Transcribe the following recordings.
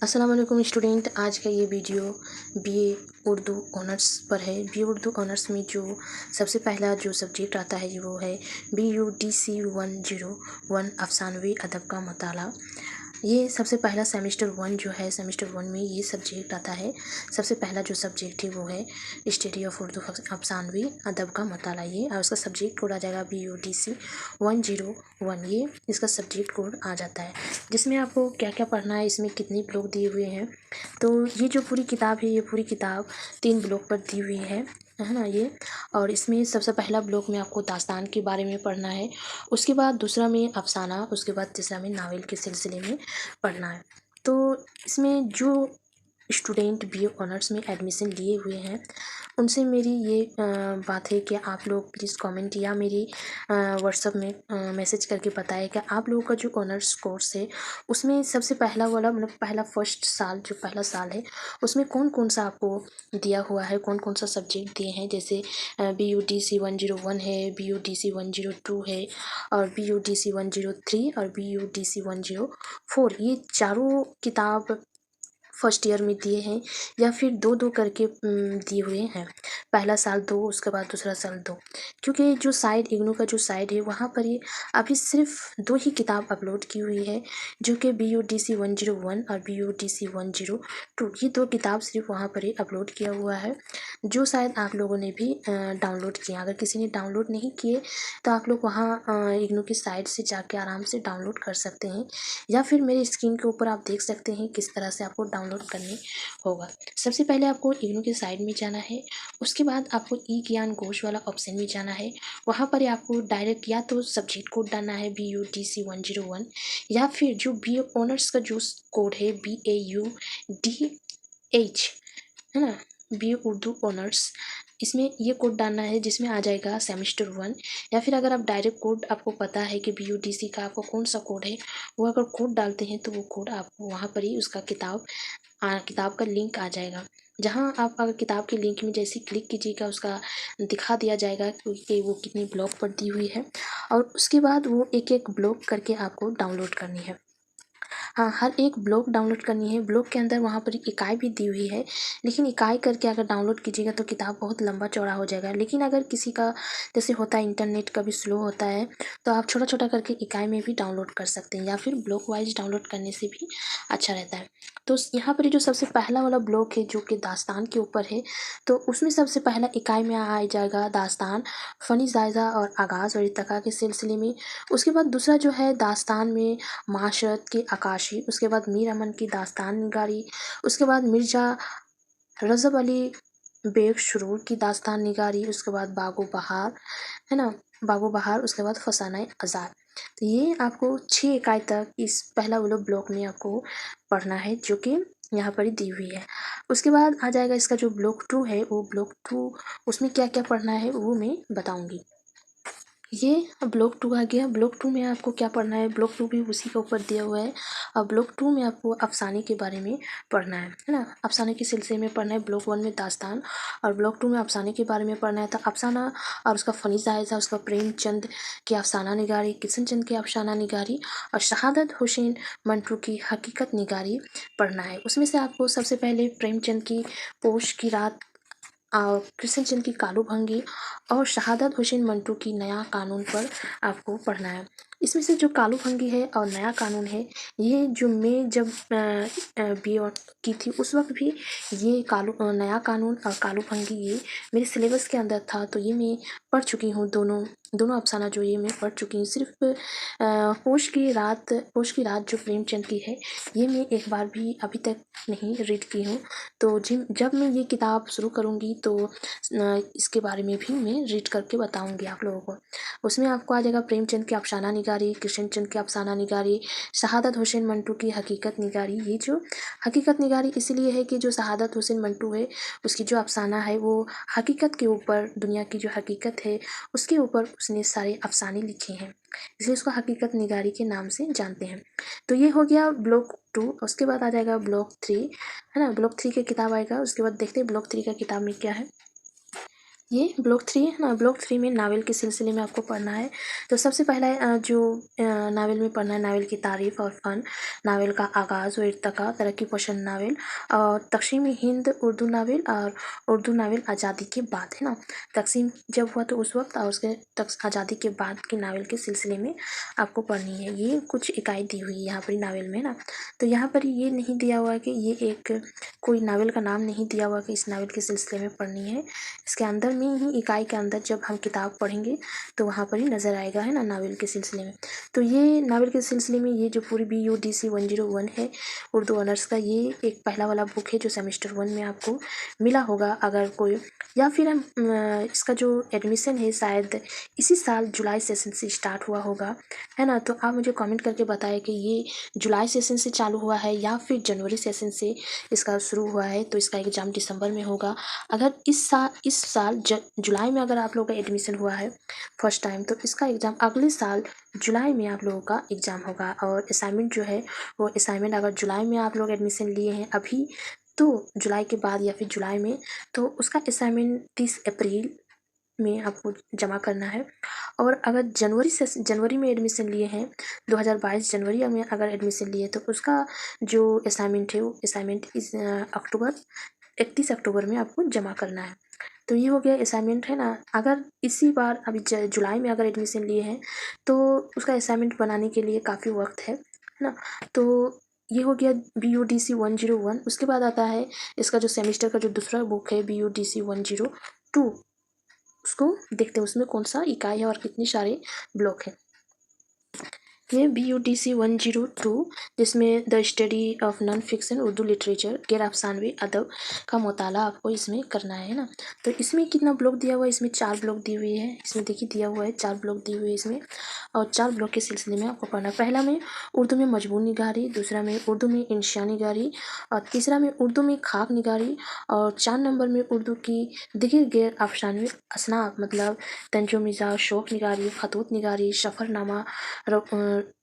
अस्सलाम वालेकुम स्टूडेंट। आज का ये वीडियो बीए उर्दू ऑनर्स पर है। बीए उर्दू ऑनर्स में जो सबसे पहला जो सब्जेक्ट आता है वो है BUDC 101 अफसानवी अदब का मताला। ये सबसे पहला सेमेस्टर 1 जो है, सेमेस्टर 1 में ये सब्जेक्ट आता है। सबसे पहला जो सब्जेक्ट है वो है स्टडी ऑफ उर्दू अफसानवी अदब का मताला। ये और उसका सब्जेक्ट कोड आ जाएगा BUDC 101। ये इसका सब्जेक्ट कोड आ जाता है, जिसमें आपको क्या क्या पढ़ना है, इसमें कितने ब्लॉक दिए हुए हैं। तो ये जो पूरी किताब है, ये पूरी किताब 3 ब्लॉक पर दी हुई है ना ये। और इसमें सबसे पहला ब्लॉक में आपको दास्तान के बारे में पढ़ना है, उसके बाद दूसरा में अफसाना, उसके बाद तीसरा में नावल के सिलसिले में पढ़ना है। तो इसमें जो स्टूडेंट BA ऑनर्स में एडमिशन लिए हुए हैं उनसे मेरी ये बात है कि आप लोग प्लीज़ कमेंट या मेरी व्हाट्सएप में मैसेज करके बताएं कि आप लोगों का जो ऑनर्स कोर्स है उसमें सबसे पहला वाला मतलब पहला फर्स्ट साल जो पहला साल है उसमें कौन कौन सा आपको दिया हुआ है, कौन कौन सा सब्जेक्ट दिए हैं। जैसे BUDC 101 है, BUDC 102 है और BUDC 103 और BUDC 104। ये चारों किताब फर्स्ट ईयर में दिए हैं या फिर दो दो करके दिए हुए हैं। पहला साल 2, उसके बाद दूसरा साल 2। क्योंकि जो साइट इग्नू का जो साइट है वहाँ पर ये अभी सिर्फ 2 ही किताब अपलोड की हुई है, जो कि BUDC 101 और BUDC 102। ये 2 किताब सिर्फ वहाँ पर ही अपलोड किया हुआ है, जो शायद आप लोगों ने भी डाउनलोड किया। अगर किसी ने डाउनलोड नहीं किए तो आप लोग वहाँ इग्नू की साइट से जाके आराम से डाउनलोड कर सकते हैं, या फिर मेरे स्क्रीन के ऊपर आप देख सकते हैं किस तरह से आपको डाउनलोड करने होगा। सबसे पहले आपको इग्नू के साइट में जाना है, उसके बाद आपको ई ज्ञान कोश वाला ऑप्शन में जाना है। वहाँ पर आपको डायरेक्ट या तो सब्जेक्ट कोड डालना है BUDC 101, या फिर जो BA ऑनर्स का जो कोड है BAUDH है ना, BA उर्दू ऑनर्स, इसमें ये कोड डालना है जिसमें आ जाएगा सेमेस्टर 1। या फिर अगर आप डायरेक्ट कोड आपको पता है कि BUDC का आपको कौन सा कोड है, वो अगर कोड डालते हैं तो वो कोड आपको वहाँ पर ही उसका किताब का लिंक आ जाएगा। जहाँ आप अगर किताब के लिंक में जैसे क्लिक कीजिएगा उसका दिखा दिया जाएगा कि वो कितनी ब्लॉक पर दी हुई है, और उसके बाद वो एक एक ब्लॉक करके आपको डाउनलोड करनी है। हाँ, हर एक ब्लॉक डाउनलोड करनी है। ब्लॉक के अंदर वहाँ पर इकाई भी दी हुई है, लेकिन इकाई करके अगर डाउनलोड कीजिएगा तो किताब बहुत लंबा चौड़ा हो जाएगा। लेकिन अगर किसी का जैसे होता है इंटरनेट का भी स्लो होता है, तो आप छोटा छोटा करके इकाई में भी डाउनलोड कर सकते हैं, या फिर ब्लॉक वाइज डाउनलोड करने से भी अच्छा रहता है। तो यहाँ पर जो सबसे पहला वाला ब्लॉक है जो कि दास्तान के ऊपर है, तो उसमें सबसे पहला इकाई में आ जाएगा दास्तान, फ़नी जायज़ा और आगाज़ और इर्तिका के सिलसिले में। उसके बाद दूसरा जो है दास्तान में माशरत की अक्काशी, उसके बाद मीर अमन की दास्तान निगारी, उसके बाद मिर्ज़ा रज़ब अली बेग शुरूर की दास्तान निगारी, उसके बाद बागो बहार है ना, बागो बहार, उसके बाद फसाना अज़ार। तो ये आपको 6 इकाई तक इस पहला वाला ब्लॉक में आपको पढ़ना है, जो कि यहाँ पर ही दी हुई है। उसके बाद आ जाएगा इसका जो ब्लॉक 2 है, वो ब्लॉक 2 उसमें क्या क्या पढ़ना है वो मैं बताऊँगी। ये ब्लॉक 2 आ गया। ब्लॉक 2 में आपको क्या पढ़ना है, ब्लॉक 2 भी उसी के ऊपर दिया हुआ है। और ब्लॉक 2 में आपको अफसाने के बारे में पढ़ना है ना, अफसाने के सिलसिले में पढ़ना है। ब्लॉक 1 में दास्तान और ब्लॉक 2 में अफसाने के बारे में पढ़ना है। तो अफसाना और उसका फ़नी जायज़ा, उसका प्रेमचंद की अफसाना निगारी, किशन चंद की अफसाना निगारी और शहादत हुसैन मंटू की हकीकत निगारी पढ़ना है। उसमें से आपको सबसे पहले प्रेमचंद की पोश की रात और कृष्णचंद की कालू भंगी और शहादत हुसैन मंटू की नया कानून पर आपको पढ़ना है। इसमें से जो कालू भंगी है और नया कानून है, ये जो मैं जब BA की थी उस वक्त भी ये नया कानून और कालू भंगी ये मेरे सिलेबस के अंदर था, तो ये मैं पढ़ चुकी हूँ। दोनों अफसाना जो ये मैं पढ़ चुकी हूँ। सिर्फ पोश की रात जो प्रेमचंद की है, ये मैं एक बार भी अभी तक नहीं रीड की हूँ। तो जब मैं ये किताब शुरू करूँगी तो इसके बारे में भी मैं रीड करके बताऊँगी आप लोगों को। उसमें आपको आ जाएगा प्रेमचंद की अफसाना निगारी, कृष्णचंद की अफसाना निगारी, शहादत हुसैन मंटू की हकीकत निगारी। ये जो हकीकत निगारी इसलिए है कि जो शहादत हुसैन मंटू है उसकी जो अफसाना है वो हकीकत के ऊपर, दुनिया की जो हकीकत है उसके ऊपर उसने सारे अफसाने लिखे हैं, इसलिए उसको हकीकत निगारी के नाम से जानते हैं। तो ये हो गया ब्लॉक 2। उसके बाद आ जाएगा ब्लॉक 3 है ना। ब्लॉक 3 की किताब आएगा, उसके बाद देखते हैं ब्लॉक 3 का किताब में क्या है। ये ब्लॉक 3 है ना, ब्लॉक 3 में नावल के सिलसिले में आपको पढ़ना है। तो सबसे पहला जो नावल में पढ़ना है, नावल की तारीफ़ और फ़न, नावल का आगाज़ व इर्तिका, तरक्की पसंद नावल और तक़सीम हिंद उर्दू नावल और उर्दू नावल आज़ादी के बाद, है ना। तक़सीम जब हुआ तो उस वक्त और उसके आज़ादी के बाद के नावल के सिलसिले में आपको पढ़नी है। ये कुछ इकाई दी हुई है यहाँ पर नावल में ना। तो यहाँ पर ये नहीं दिया हुआ कि ये एक कोई नावल का नाम नहीं दिया हुआ कि इस नावल के सिलसिले में पढ़नी है। इसके अंदर में ही इकाई के अंदर जब हम किताब पढ़ेंगे तो वहाँ पर ही नज़र आएगा, है ना, नावल के सिलसिले में। तो ये नावल के सिलसिले में ये जो पूरी BUDC 101 है उर्दू ऑनर्स का, ये एक पहला वाला बुक है जो सेमेस्टर 1 में आपको मिला होगा अगर कोई, या फिर हम इसका जो एडमिशन है शायद इसी साल जुलाई सेशन से स्टार्ट हुआ होगा, है ना। तो आप मुझे कमेंट करके बताएं कि ये जुलाई सेशन से चालू हुआ है या फिर जनवरी सेशन से इसका शुरू हुआ है। तो इसका एग्ज़ाम दिसंबर में होगा। अगर इस साल जुलाई में अगर आप लोगों का एडमिशन हुआ है फर्स्ट टाइम, तो इसका एग्ज़ाम अगले साल जुलाई में आप लोगों का एग्ज़ाम होगा। और असाइनमेंट जो है वो असाइनमेंट अगर जुलाई में आप लोग एडमिशन लिए हैं अभी, तो जुलाई के बाद या फिर जुलाई में, तो उसका असाइनमेंट 30 अप्रैल में आपको जमा करना है। और अगर जनवरी में एडमिशन लिए हैं, 2022 जनवरी में अगर एडमिशन लिए, तो उसका जो असाइनमेंट है वो असाइनमेंट इस 31 अक्टूबर में आपको जमा करना है। तो ये हो गया असाइनमेंट, है ना। अगर इसी बार अभी जुलाई में अगर एडमिशन लिए हैं तो उसका असाइनमेंट बनाने के लिए काफ़ी वक्त है ना। तो ये हो गया BUDC 101। उसके बाद आता है इसका जो सेमेस्टर का जो दूसरा बुक है BUDC 102। उसको देखते हैं उसमें कौन सा इकाई है और कितने सारे ब्लॉक हैं। ये BUDC 102 जिसमें the study of non fiction Urdu literature, गैर अफसानवी अदब का मुताला आपको इसमें करना है ना। तो इसमें कितना ब्लॉक दिया हुआ है, इसमें 4 ब्लॉक दिए हुए हैं। इसमें देखिए दिया हुआ है 4 ब्लॉक दिए हुए हैं इसमें, और 4 ब्लॉक के सिलसिले में आपको पढ़ना है। पहला में उर्दू में मजमून निगारी, दूसरा में उर्दू में इंशिया निगारी, और तीसरा में उर्दू में खाक निगारी, और 4 नंबर में उर्दू की दिगर गैर अफसानवी असनाफ, मतलब तंजो मिजाज, शौक निगारी, खतूत निगारी, सफ़रनामा,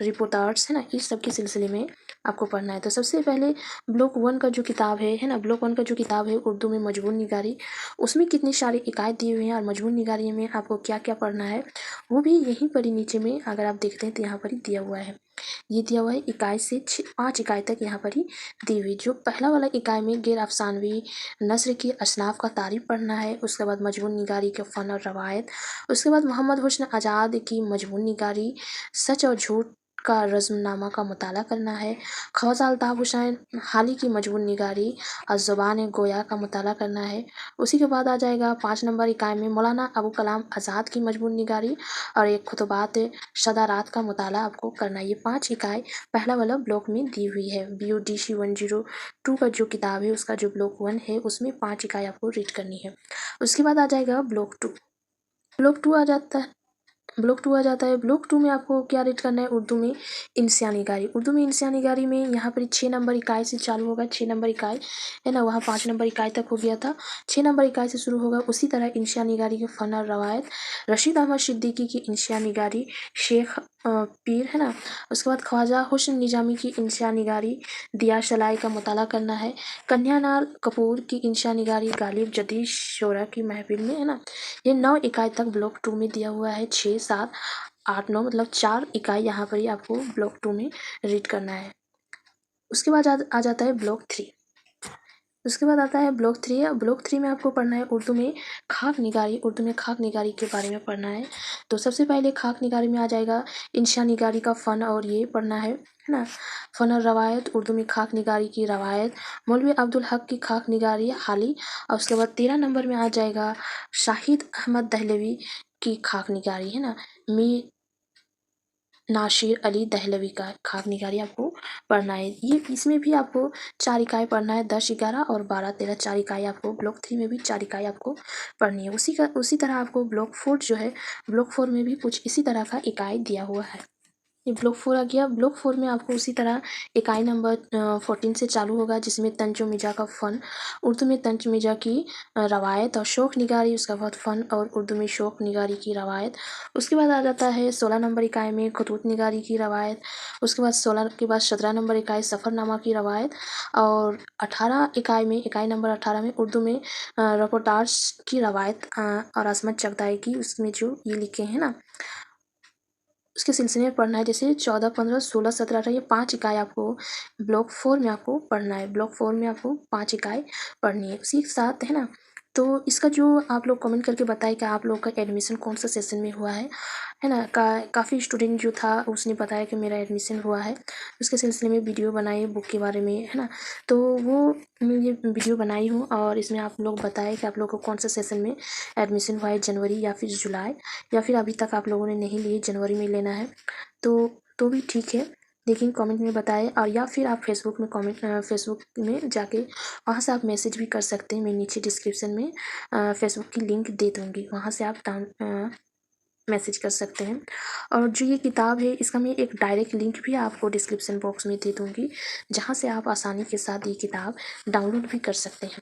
रिपोर्टार्स, है ना। इस सब के सिलसिले में आपको पढ़ना है। तो सबसे पहले ब्लॉक 1 का जो किताब है ना, ब्लॉक 1 का जो किताब है उर्दू में मजमून निगारी, उसमें कितनी सारी इकाई दी हुई हैं और मजमून निगारी में आपको क्या क्या पढ़ना है वो भी यहीं पर ही नीचे में अगर आप देखते हैं तो यहाँ पर ही दिया हुआ है। ये दिया हुआ है इकाई से 5 इकाई तक यहाँ पर ही दी हुई। जो पहला वाला इकाई में गैर अफसानवी नस्र की असनाफ का तारीफ़ पढ़ना है। उसके बाद मजमून निगारी के फ़न और रवायत। उसके बाद मोहम्मद हुस्न आज़ाद की मजमून निगारी, सच और झूठ का रज़्मनामा का मुताला करना है। ख्वाजा अल्ताफ़ हुसैन हाली की मजमून निगारी और ज़ुबान गोया का मुताला करना है। उसी के बाद आ जाएगा 5 नंबर इकाई में मौलाना अबू कलाम आज़ाद की मजमून निगारी और एक खुतबात सदारात का मुताला आपको करना है। ये 5 इकाई पहला वाला ब्लॉक में दी हुई है। BUDC 102 का जो किताब है उसका जो ब्लॉक 1 है उसमें 5 इकाई आपको रीड करनी है। उसके बाद आ जाएगा ब्लॉक 2। ब्लॉक 2 आ जाता है। ब्लॉक 2 में आपको क्या रीड करना है, उर्दू में इंसिया निगारी। उर्दू में इंसिया निगारी में यहाँ पर 6 नंबर इकाई से चालू होगा। 6 नंबर इकाई है ना, वहाँ 5 नंबर इकाई तक हो गया था, 6 नंबर इकाई से शुरू होगा। उसी तरह इंसिया निगारी के फ़न और रवायत, रशीद अहमद सिद्दीकी की इंसिया निगारी, शेख पीर, है ना। उसके बाद ख्वाजा हुस्न निजामी की इंसिया निगारी, दिया सलाई का मुताला करना है। कन्यानार कपूर की इंसिया निगारी, गालिब जदीद शोरा की महफिल में, है ना। ये 9 इकाई तक ब्लॉक 2 में दिया हुआ है। 6, 7, 8, 9 मतलब 4 इकाई यहाँ पर ही आपको ब्लॉक 2 में रीड करना है। उसके बाद आ जाता है ब्लॉक 3। उसके बाद आता है ब्लॉक 3। ब्लॉक 3 में आपको पढ़ना है उर्दू में खाक निगारी। उर्दू में खाक निगारी के बारे में पढ़ना है। तो सबसे पहले खाक निगारी में आ जाएगा इंशा निगारी का फ़न और ये पढ़ना है ना। फ़न और रवायत, उर्दू में खाक निगारी की रवायत, मौलवी अब्दुल हक की खाक निगारी हाली। और उसके बाद 13 नंबर में आ जाएगा शाहिद अहमद दहलवी की खाक निगारी, है ना। मीर नासिर अली दहलवी का खाक निगारी आपको पढ़ना है। ये इसमें भी आपको 4 इकाई पढ़ना है। 10, 11 और 12, 13 4 इकाई आपको ब्लॉक 3 में भी 4 इकाई आपको पढ़नी है। उसी तरह आपको ब्लॉक 4 जो है, ब्लॉक 4 में भी कुछ इसी तरह का इकाई दिया हुआ है। ये ब्लॉक 4 आ गया। ब्लॉक 4 में आपको उसी तरह इकाई नंबर 14 से चालू होगा, जिसमें तंज मिर्जा का फ़न, उर्दू में तंज मिर्जा की रवायत और शौक़ निगारी, उसके बाद फ़न और उर्दू में शौक़ निगारी की रवायत। उसके बाद आ जाता है 16 नंबर इकाई में खतूत निगारी की रवायत। उसके बाद 16 के बाद 17 नंबर इकाई सफ़रनामा की रवायत। और 18 इकाई में, इकाई नंबर 18 में उर्दू में रिपोर्टाज की रवायत और असमत चगताई की, उसमें जो ये लिखे हैं ना, उसके सिलसिले में पढ़ना है। जैसे 14, 15, 16, 17, 18 ये 5 इकाई आपको ब्लॉक 4 में आपको पढ़ना है। ब्लॉक 4 में आपको 5 इकाई पढ़नी है। उसी के साथ है ना, तो इसका जो आप लोग कमेंट करके बताएं कि आप लोग का एडमिशन कौन सा सेशन में हुआ है ना। काफ़ी स्टूडेंट जो था उसने बताया कि मेरा एडमिशन हुआ है। उसके सिलसिले में वीडियो बनाई बुक के बारे में, है ना। तो वो मैं ये वीडियो बनाई हूँ और इसमें आप लोग बताएं कि आप लोग को कौन सा सेशन में एडमिशन हुआ है, जनवरी या फिर जुलाई, या फिर अभी तक आप लोगों ने नहीं लिए, जनवरी में लेना है तो भी ठीक है। लेकिन कमेंट में बताएं, और या फिर आप फेसबुक में जाके वहाँ से आप मैसेज भी कर सकते हैं। मैं नीचे डिस्क्रिप्शन में फेसबुक की लिंक दे दूँगी, वहाँ से आप मैसेज कर सकते हैं। और जो ये किताब है इसका मैं एक डायरेक्ट लिंक भी आपको डिस्क्रिप्शन बॉक्स में दे दूँगी, जहाँ से आप आसानी के साथ ये किताब डाउनलोड भी कर सकते हैं।